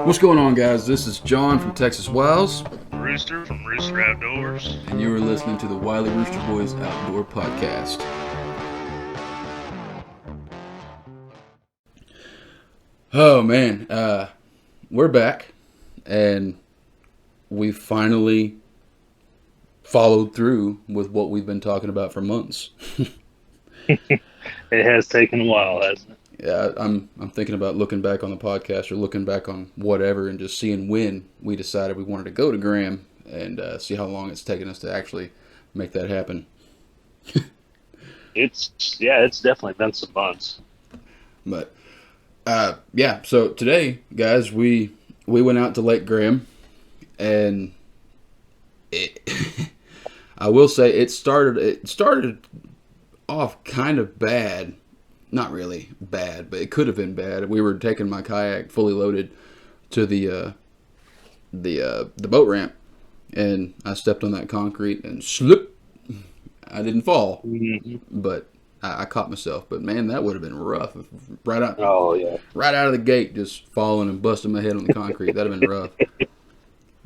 What's going on, guys? This is John from Texas Wiles, Rooster from Rooster Outdoors. and you are listening to the Wiley Rooster Boys Outdoor Podcast. Oh man, we're back, and we finally followed through with what we've been talking about for months. It has taken a while, hasn't it? Yeah, I'm thinking about looking back on the podcast or looking back on whatever and just seeing when we decided we wanted to go to Graham and see how long it's taken us to actually make that happen. It's definitely been some months. But yeah, so today, guys, we went out to Lake Graham, and it, I will say it started off kind of bad. Not really bad, but it could have been bad. We were taking my kayak fully loaded to the boat ramp, and I stepped on that concrete and slip. I didn't fall, but I caught myself. But man, that would have been rough. Right out, Oh yeah. right out of the gate, just falling and busting my head on the concrete. That'd have been rough.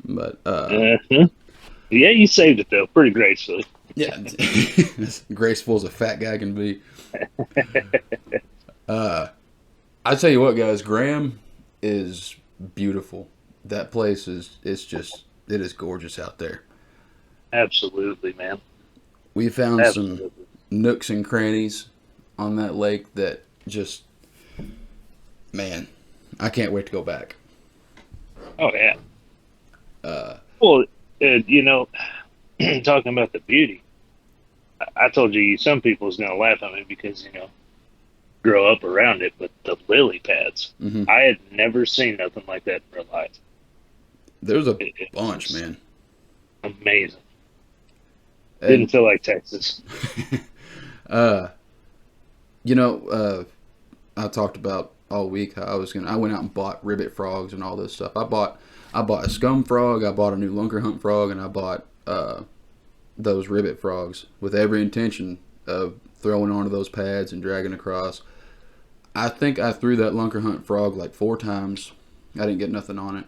But Uh-huh. Yeah, you saved it though, pretty gracefully. yeah, as graceful as a fat guy can be. I tell you what, guys, Graham is beautiful. That place it is gorgeous out there. Absolutely, man. We found some Absolutely. nooks and crannies on that lake that just, man, I can't wait to go back. Oh yeah. Uh, Well, you know, talking about the beauty, I told you some people's gonna laugh at me because grow up around it, but the lily pads, mhm. I had never seen nothing like that in real life. There's a It bunch, was man. amazing. Didn't And feel like Texas. uh, you know, I talked about all week how I went out and bought ribbit frogs and all this stuff. I bought a scum frog, I bought a new lunker hunt frog, and I bought those ribbit frogs with every intention of throwing onto those pads and dragging across. I think I threw that lunker hunt frog like 4 times. I didn't get nothing on it.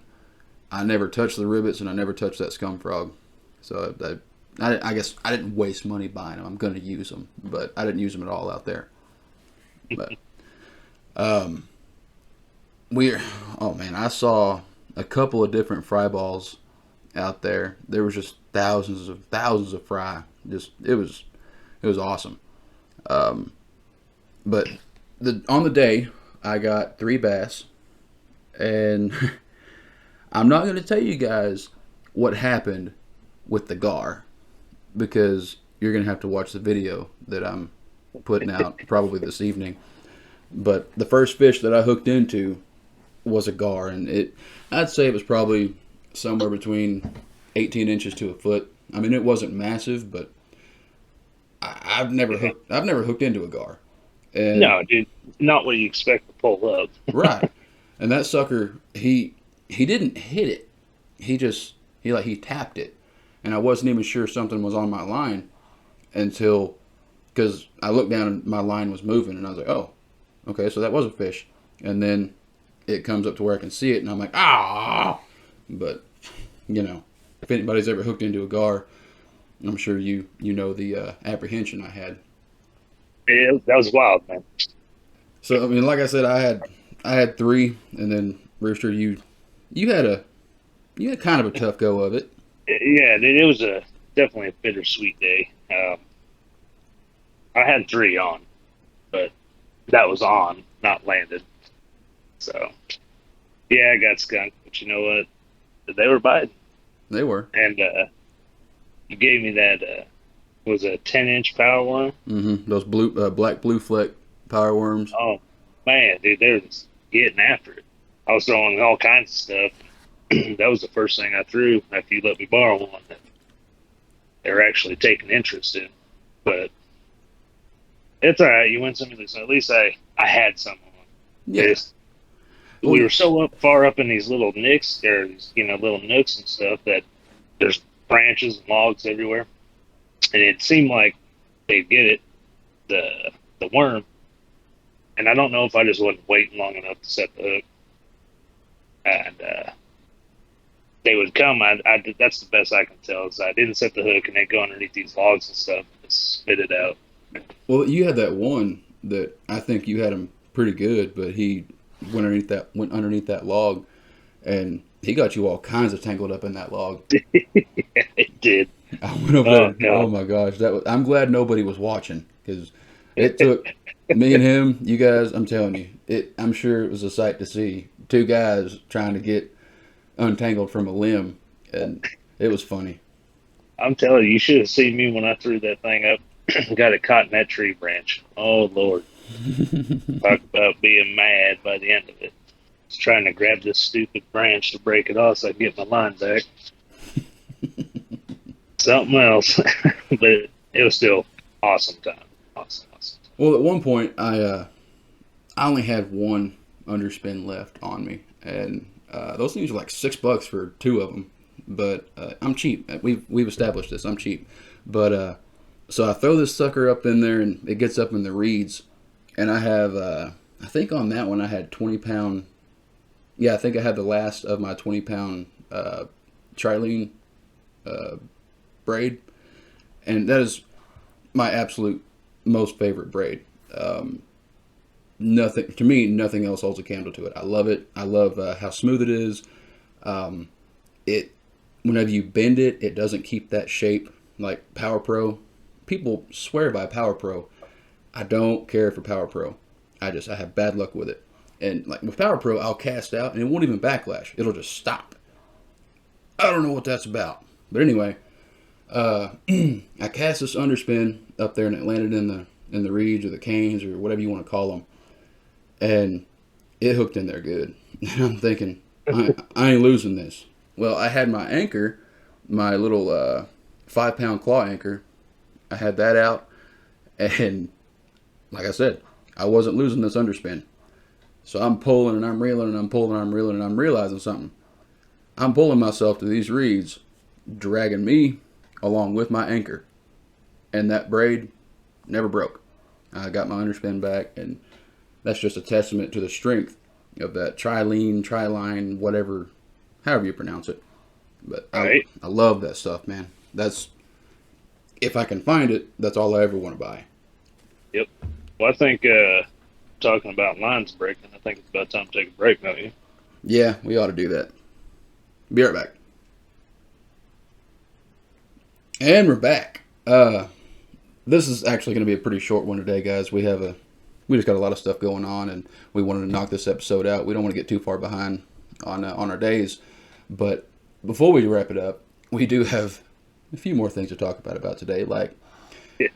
I never touched the ribbits, and I never touched that scum frog. So I guess I didn't waste money buying them. I'm going to use them, but I didn't use them at all out there. But um, we oh man, I saw a couple of different fry balls out there. There was just thousands of fry. Just it was awesome. Um, but on the day, I got 3 bass, and I'm not going to tell you guys what happened with the gar because you're going to have to watch the video that I'm putting out probably this evening. But the first fish that I hooked into was a gar, and I'd say it was probably somewhere between 18 inches to a foot. I mean, it wasn't massive, but I've never hooked into a gar, and No, dude, not what you expect to pull up. right, and that sucker he didn't hit it, he tapped it, and I wasn't even sure something was on my line until because I looked down and my line was moving, and I was like, oh, okay, so that was a fish, and then it comes up to where I can see it, and I'm like, ah, but if anybody's ever hooked into a gar, I'm sure you know the apprehension I had. That was wild, man. So I mean, like I said, I had 3, and then Rooster, you had kind of a tough go of it. Yeah, it was definitely a bittersweet day. I had 3 on, but that was on, not landed. So yeah, I got skunked, but you know what? They were biting, They were. and you gave me that was a 10-inch power one. Those black blue fleck power worms. Oh man, dude, they were just getting after it. I was throwing all kinds of stuff. That was the first thing I threw after you let me borrow one that they were actually taking interest in. But it's all right. You win some, you lose some. At least I had some on. Yeah. We Well, were so far up in these little nicks or these little nooks and stuff that there's branches and logs everywhere, and it seemed like they'd get it the worm, and I don't know if I just wasn't waiting long enough to set the hook. and they would come. That's the best I can tell. Is I didn't set the hook, and they'd go underneath these logs and stuff and spit it out. Well, you had that one that I think you had him pretty good, but he went underneath that log, and he got you all kinds of tangled up in that log. Yeah, it did. I went over Oh there. Oh God. my gosh, I'm glad nobody was watching because it took me and him. You guys, I'm telling you, I'm sure it was a sight to see. Two guys trying to get untangled from a limb, and it was funny. I'm telling you, you should have seen me when I threw that thing up. Got it caught in that tree branch. Oh Lord. Talk about being mad by the end of it. Just trying to grab this stupid branch to break it off so I can get my line back. Something else. But it was still awesome time. Awesome. Well, at one point, I only had one underspin left on me, and those things are like $6 for two of them. But I'm cheap. We've established this. I'm cheap. But so I throw this sucker up in there, and it gets up in the reeds, and I have I think on that one I had 20-pound. Yeah, I think I had the last of my 20-pound trilene braid, and that is my absolute most favorite braid. Nothing to me, nothing else holds a candle to it. I love it. I love how smooth it is. It whenever you bend it, it doesn't keep that shape like Power Pro. People swear by Power Pro. I don't care for Power Pro. I have bad luck with it. And like with Power Pro, I'll cast out and it won't even backlash. It'll just stop. I don't know what that's about. But anyway, I cast this underspin up there and it landed in the reeds or the canes or whatever you want to call them, and it hooked in there good. And I'm thinking, I ain't losing this. Well, I had my anchor, my little 5-pound claw anchor. I had that out, and like I said, I wasn't losing this underspin. So I'm pulling and I'm reeling and I'm pulling and I'm reeling and I'm realizing something. I'm pulling myself to these reeds, dragging me along with my anchor, and that braid never broke. I got my underspin back, and that's just a testament to the strength of that triline, whatever, however you pronounce it. But Right. I love that stuff, man. That's, if I can find it, that's all I ever want to buy. Yep. Well, I think talking about lines breaking, I think it's about time to take a break, don't you? Yeah, we ought to do that. Be right back. And we're back. This is actually going to be a pretty short one today, guys. We just got a lot of stuff going on, and we wanted to knock this episode out. We don't want to get too far behind on our days, but before we wrap it up, we do have a few more things to talk about today. Like, Yeah.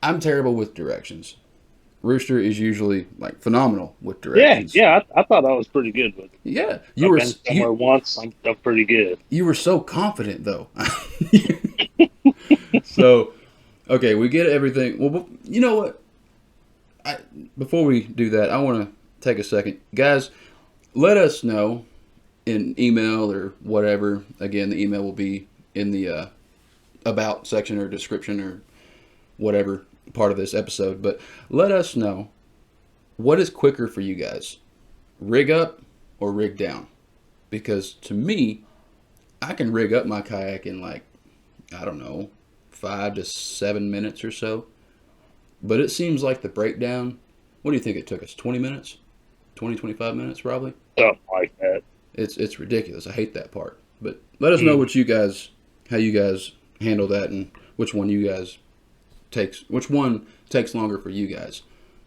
I'm terrible with directions. Rooster is usually like phenomenal with directions. Yeah. I thought I was pretty good with it. Yeah, I've been somewhere once. I'm pretty good. you were so confident though. So, okay, we get everything. Well, you know what? Before we do that, I want to take a second, guys. Let us know in email or whatever. Again, the email will be in the about section or description or whatever part of this episode. But let us know, what is quicker for you guys, rig up or rig down? Because to me, I can rig up my kayak in like, I don't know, 5 to 7 minutes or so. But it seems like the breakdown, what do you think it took us? 20 minutes? 25 minutes probably? Something like that. It's ridiculous. I hate that part. But let us know how you guys handle that, and which one takes longer for you guys.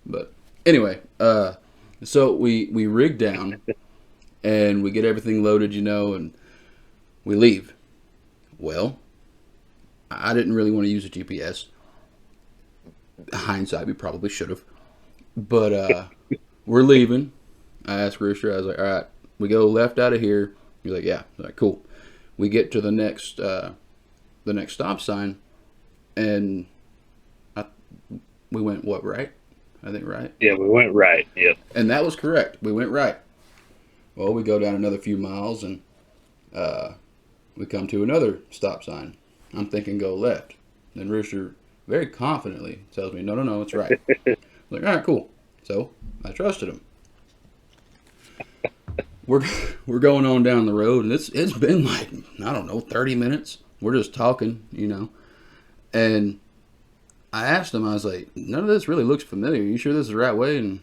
But anyway, so we rig down and we get everything loaded, and we leave. Well, I didn't really want to use a GPS. Hindsight, we probably should have. But we're leaving. I asked Rooster, I was like, all right, we go left out of here. He's like, yeah. I was like, cool. We get to the next stop sign, and we went, what, right? I think right. Yeah, we went right. Yep. And that was correct. We went right. Well, we go down another few miles, and we come to another stop sign. I'm thinking go left. Then Rooster very confidently tells me, no, it's right. I'm like, all right, cool. So I trusted him. we're we're going on down the road, and it's been like, I don't know, 30 minutes. We're just talking, and I asked him, I was like, none of this really looks familiar. You sure this is the right way? And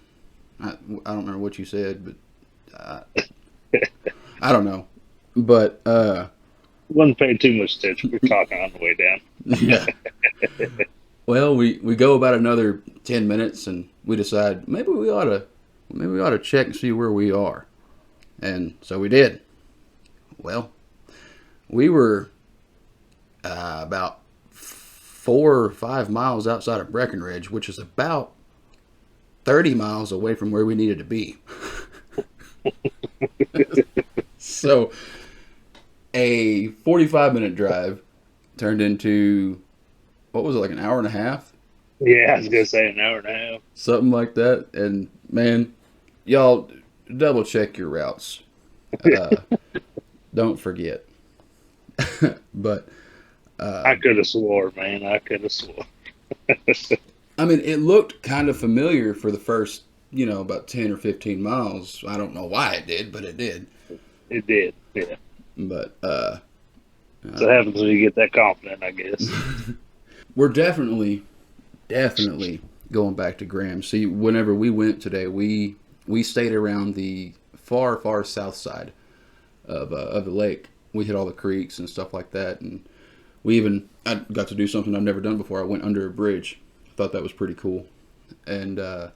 I don't remember what you said, but I don't know. But Wasn't paying too much attention. We're talking on the way down. yeah. Well, we go about another 10 minutes, and we decide maybe we ought to check and see where we are. And so we did. Well, we were about 4 or 5 miles outside of Breckenridge, which is about 30 miles away from where we needed to be. So a 45-minute drive turned into, what was it, like an hour and a half? Yeah, I was gonna say an hour and a half. Something like that. And man, y'all double check your routes. Don't forget. But I could have swore, man. I could have swore. I mean, it looked kind of familiar for the first, about 10 or 15 miles. I don't know why it did, but it did. It did, yeah. But So it happens when you get that confident, I guess. we're definitely going back to Graham. See, whenever we went today, we stayed around the far south side of the lake. We hit all the creeks and stuff like that, and I got to do something I've never done before. I went under a bridge. Thought that was pretty cool. And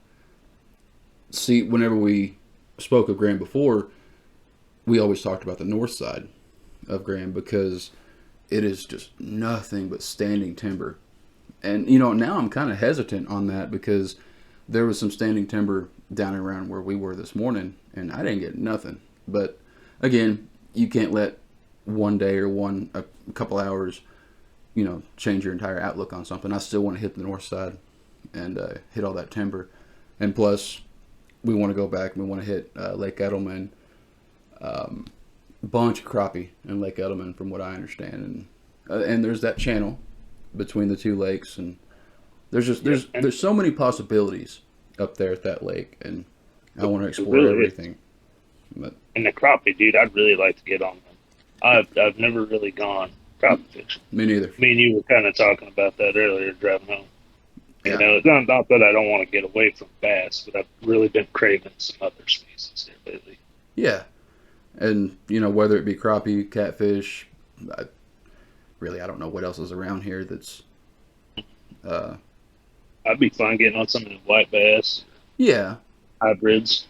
see, whenever we spoke of Graham before, we always talked about the north side of Graham because it is just nothing but standing timber. And now I'm kind of hesitant on that because there was some standing timber down around where we were this morning, and I didn't get nothing. But again, you can't let one day or a couple hours, change your entire outlook on something. I still want to hit the north side and hit all that timber. And plus, we want to go back and we want to hit Lake Edelman. Bunch of crappie in Lake Edelman, from what I understand, and there's that channel between the two lakes, and there's so many possibilities up there at that lake, and I want to explore everything. But, and the crappie, dude, I'd really like to get on them. I've never really gone crappie fishing. Me neither. Me and you were kind of talking about that earlier driving home. Yeah. It's not that I don't want to get away from bass, but I've really been craving some other species here lately. Yeah. And, whether it be crappie, catfish, I don't know what else is around here that's... I'd be fine getting on some of the white bass. Yeah. Hybrids.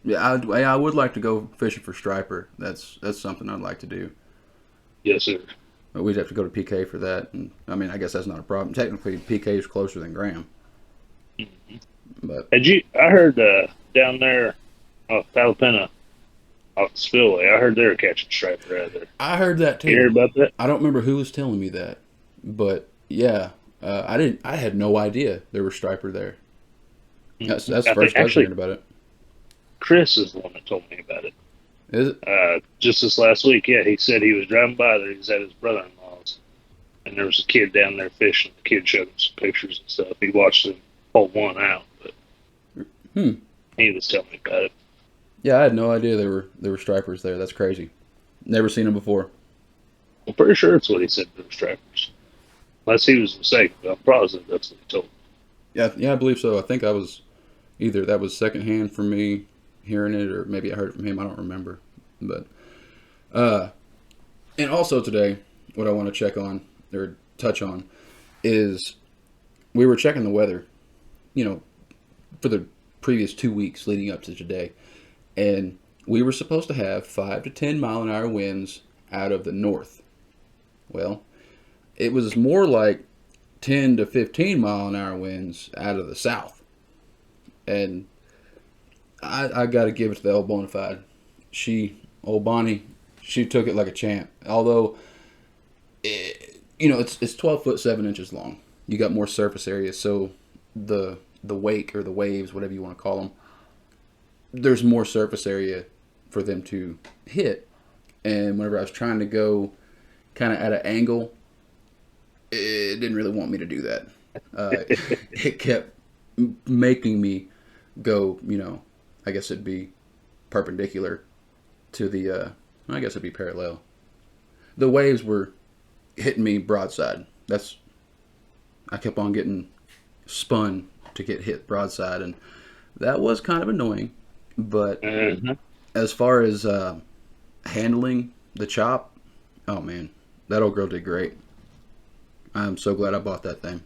Yeah, I would like to go fishing for striper. That's something I'd like to do. Yes, sir. But we'd have to go to PK for that. And, I mean, I guess that's not a problem. Technically, PK is closer than Graham. Mm-hmm. But I heard down there, Palapena, off the spillway, I heard they were catching striper out there. I heard that too. You heard about that? I don't remember who was telling me that, but yeah, I had no idea there were striper there. That's the first I was hearing about it. Chris is the one that told me about it. Is it? Just this last week, yeah. He said he was driving by there. He was at his brother-in-law's, and there was a kid down there fishing. The kid showed him some pictures and stuff. He watched him pull one out, but he was telling me about it. Yeah, I had no idea there were stripers there. That's crazy. Never seen them before. I'm pretty sure that's what he said, there were stripers. Unless he was mistaken, but I'm positive that's what he told me. Yeah, I believe so. I think I was either that was secondhand from me hearing it, or maybe I heard it from him. I don't remember. But and also today, what I want to check on or touch on is we were checking the weather, for the previous 2 weeks leading up to today, and we were supposed to have 5 to 10 mile an hour winds out of the north. Well, it was more like 10 to 15 mile an hour winds out of the south. And I got to give it to the old Bonafide. Old Bonnie, she took it like a champ. Although, it's 12 foot 7 inches long. You got more surface area, so the wake or the waves, whatever you want to call them, there's more surface area for them to hit. And whenever I was trying to go kind of at an angle, it didn't really want me to do that. It kept making me go, I guess it'd be perpendicular to the, I guess it'd be parallel. The waves were hitting me broadside. I kept on getting spun to get hit broadside, and that was kind of annoying. But Mm-hmm. as far as handling the chop, oh man, that old girl did great. I'm so glad I bought that thing.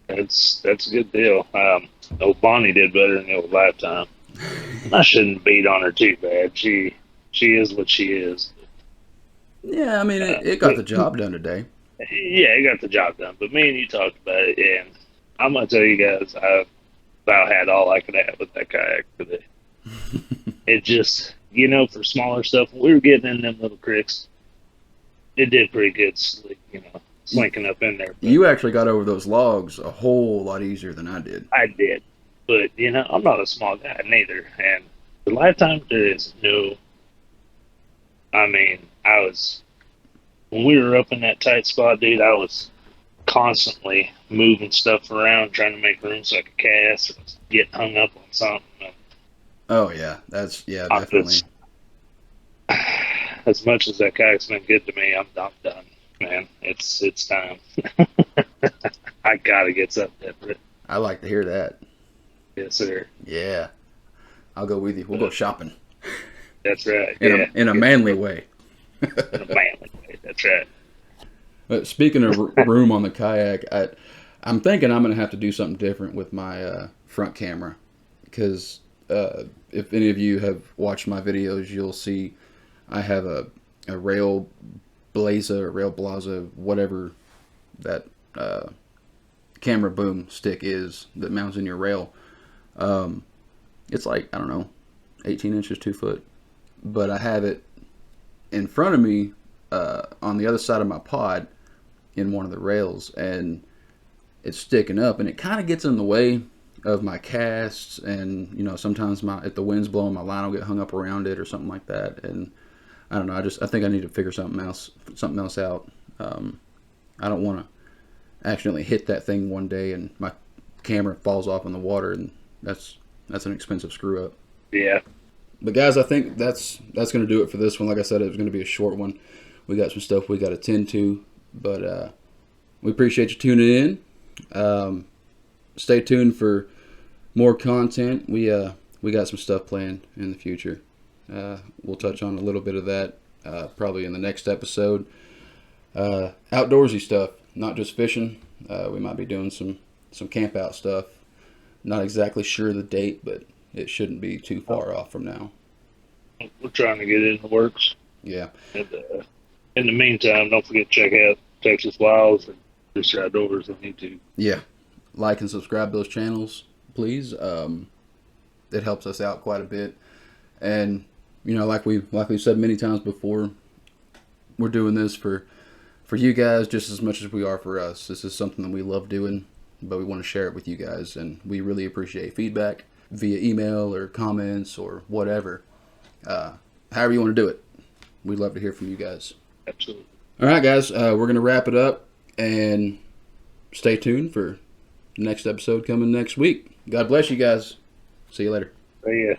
That's a good deal. Old Bonnie did better in the old lifetime. I shouldn't beat on her too bad. She is what she is. Yeah, I mean, it got But the job done today. yeah, it got the job done. But me and you talked about it, and I'm gonna tell you guys, I about had all I could have with that kayak today. It just, for smaller stuff, when we were getting in them little creeks, it did pretty good, slinking up in there. But You actually got over those logs a whole lot easier than I did. I did. But, I'm not a small guy neither. And the lifetime, there is no, I mean, when we were up in that tight spot, dude, I was constantly moving stuff around, trying to make room so I could cast, or getting hung up on something. Oh yeah, definitely. As much as that kayak's been good to me, I'm done, man. It's time. I gotta get something different. I like to hear that. Yes, sir. Yeah, I'll go with you. We'll go shopping That's right. in a manly way. In a manly way. That's right. But speaking of room on the kayak, I'm thinking I'm going to have to do something different with my front camera, because if any of you have watched my videos, you'll see I have a Rail Blaza or Rail Blaza, whatever that camera boom stick is that mounts in your rail. It's like, I don't know, 18 inches, 2 foot. But I have it in front of me on the other side of my pod in one of the rails, and it's sticking up, and it kind of gets in the way of my casts, and sometimes if the wind's blowing, my line will get hung up around it or something like that. And I don't know, I think I need to figure something else out. I don't want to accidentally hit that thing one day and my camera falls off in the water, and that's an expensive screw up. Yeah. But guys, I think that's going to do it for this one. Like I said, it was going to be a short one. We got some stuff we got to tend to, but we appreciate you tuning in. Stay tuned for more content. We got some stuff planned in the future. We'll touch on a little bit of that probably in the next episode. Outdoorsy stuff, not just fishing. We might be doing some camp out stuff. Not exactly sure the date, but it shouldn't be too far off from now. We're trying to get it in the works. Yeah. And in the meantime, don't forget to check out Texas Wilds and Rooster Outdoors on YouTube. Yeah. Like and subscribe those channels, please. It helps us out quite a bit. And like we've said many times before, we're doing this for you guys just as much as we are for us. This is something that we love doing, but we want to share it with you guys, and we really appreciate feedback via email or comments or whatever. However you want to do it. We'd love to hear from you guys. Absolutely. All right, guys, we're going to wrap it up, and stay tuned for the next episode coming next week. God bless you guys. See you later. See ya.